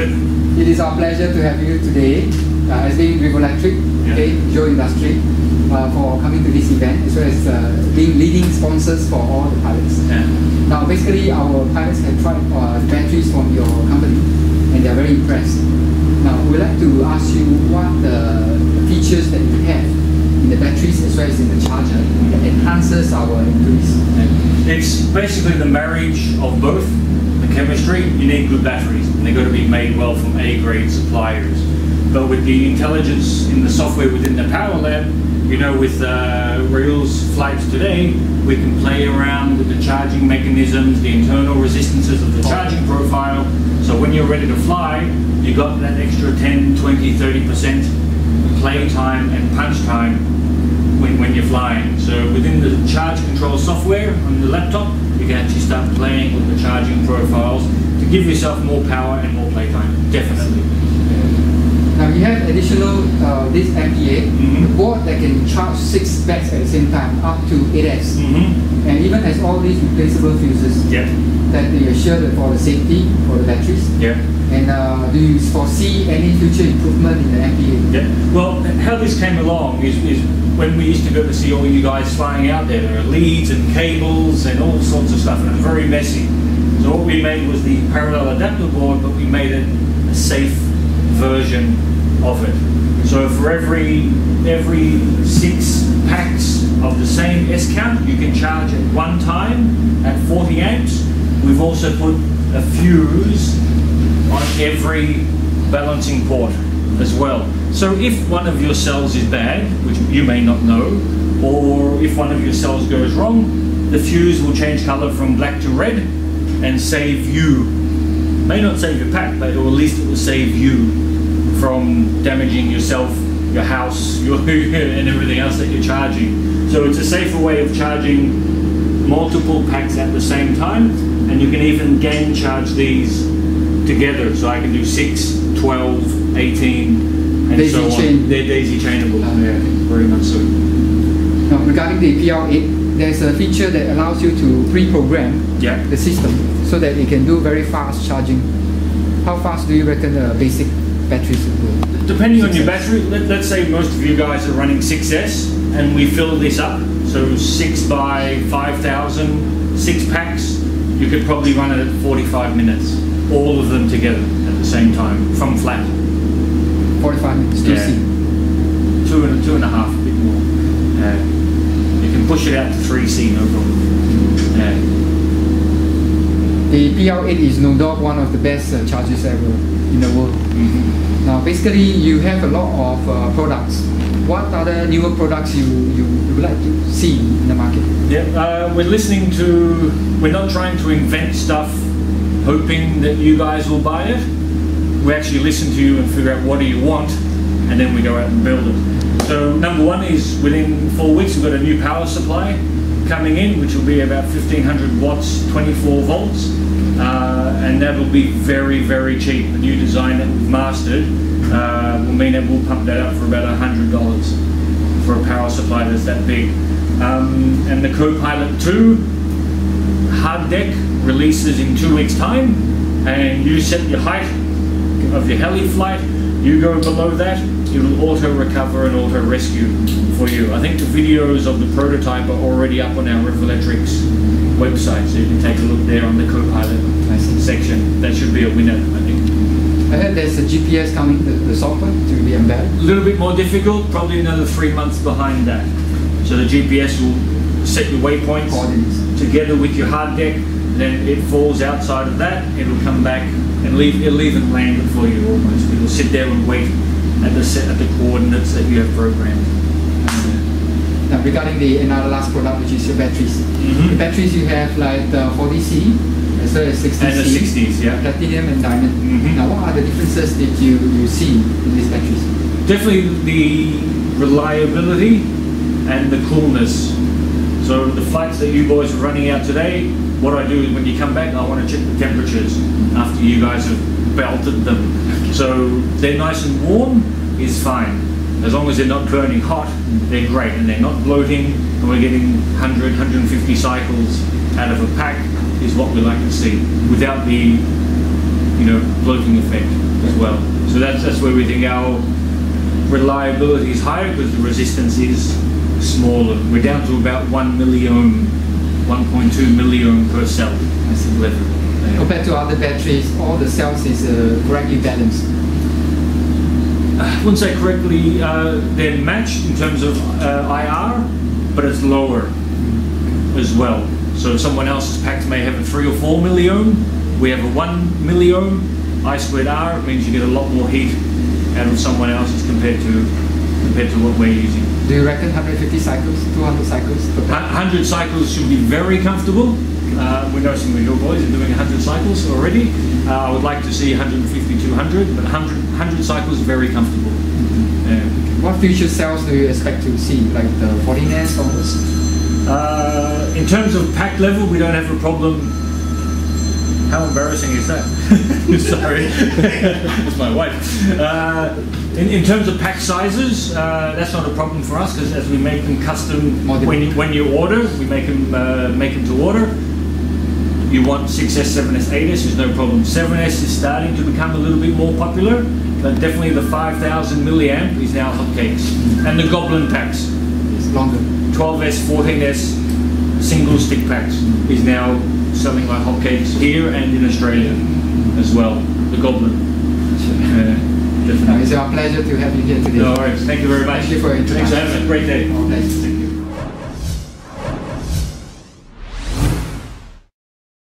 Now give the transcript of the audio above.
pleasure. It is our pleasure to have you today as being Revolectrix, okay, Joe Industry, for coming to this event, as well as being leading sponsors for all the pilots. Yeah. Now, basically, our pilots have tried the batteries from your company, and they are very impressed. Now, we'd like to ask you what the features that you have in the batteries as well as in the charger that enhances our increase. It's basically the marriage of both. The chemistry, you need good batteries, and they've got to be made well from A-grade suppliers. But with the intelligence in the software within the Power Lab, you know, with Real's flights today, we can play around with the charging mechanisms, the internal resistances of the charging profile. So when you're ready to fly, you got that extra 10, 20, 30% play time and punch time when you're flying. So within the charge control software on the laptop, you can actually start playing with the charging profiles to give yourself more power and more playtime, definitely. Now you have additional this MPA, the board that can charge 6 bags at the same time, up to 8x, and even has all these replaceable fuses that they assure that for the safety for the batteries. And do you foresee any future improvement in the MPA? Well, how this came along is when we used to go to see all you guys flying out there. There are leads and cables and all sorts of stuff, and it's very messy. So what we made was the parallel adapter board, but we made it a safe version of it. So for every 6 packs of the same S count, you can charge at one time at 40 amps. We've also put a fuse on every balancing port as well. So if one of your cells is bad, which you may not know, or if one of your cells goes wrong, the fuse will change color from black to red and save you. May not save your pack, but at least it will save you from damaging yourself, your house, and everything else that you're charging. So it's a safer way of charging multiple packs at the same time, and you can even game charge these together. So I can do 6, 12, 18, and daisy so on. They're daisy chainable. Yeah, very much so. Now, regarding the PL8, there's a feature that allows you to pre-program the system so that it can do very fast charging. How fast do you reckon the basic batteries will go? Depending on your battery, let's say most of you guys are running 6S, and we fill this up, so 6 by 5,000, 6 packs, you could probably run it at 45 minutes, all of them together at the same time, from flat. 45 minutes, 2C. 2.5, a bit more. You can push it out to 3C, no problem. The PL8 is no doubt one of the best chargers ever in the world. Now basically you have a lot of products. What other newer products you would like to see in the market? We're not trying to invent stuff hoping that you guys will buy it. We actually listen to you and figure out what do you want, and then we go out and build it. So number one is within 4 weeks we've got a new power supply coming in, which will be about 1500 watts, 24 volts, and that will be very, very cheap. The new design that we've mastered will mean that we'll pump that up for about $100 for a power supply that's that big. And the Co-Pilot 2 hard deck releases in 2 weeks' time, and you set your height of your heli flight, you go below that, it will auto-recover and auto-rescue for you. I think the videos of the prototype are already up on our Revolectrix website, so you can take a look there on the Co-Pilot section. That should be a winner, I think. I heard there's a GPS coming, the software to be embedded. A little bit more difficult, probably another 3 months behind that. So the GPS will set your waypoints together with your hard deck, then it falls outside of that, it'll come back and it'll even land it for you almost. It'll sit there and wait at the coordinates that you have programmed. Now regarding another last product, which is your batteries. The batteries you have like the 40C as well as 60C. And the 60s, platinum and diamond. Now what are the differences that you see in these batteries? Definitely the reliability and the coolness. So the flights that you boys are running out today, what I do is when you come back, I want to check the temperatures after you guys have belted them. So they're nice and warm is fine. As long as they're not burning hot, they're great, and they're not bloating, and we're getting 100, 150 cycles out of a pack is what we like to see, without the floating effect as well. So that's where we think our reliability is higher because the resistance is smaller. We're down to about 1 milliohm, 1.2 milliohm per cell level. Compared to other batteries, all the cells is correctly balanced. I wouldn't say correctly, they're matched in terms of IR, but it's lower as well. So someone else's packs may have a 3 or 4 milliohm, we have a 1 milliohm. I squared R means you get a lot more heat out of someone else's compared to what we're using. Do you reckon 150 cycles, 200 cycles? 100 cycles should be very comfortable. We know some of your boys are doing 100 cycles already. I would like to see 150, 200, but 100 cycles very comfortable. What future cells do you expect to see, like the 40NS onwards? In terms of pack level, we don't have a problem. How embarrassing is that? Sorry, it's my wife. In terms of pack sizes, that's not a problem for us because as we make them custom, when you order, we make them to order. You want 6S, 7S, 8S, there's no problem. 7S is starting to become a little bit more popular, but definitely the 5000 milliamp is now hotcakes. And the Goblin packs. It's longer. 12S, 14S, single stick packs is now selling like hotcakes here and in Australia as well. The Goblin. Definitely. It's our pleasure to have you here today. No worries. Tk you very much. Thank you for your introduction. Thanks for having a great day.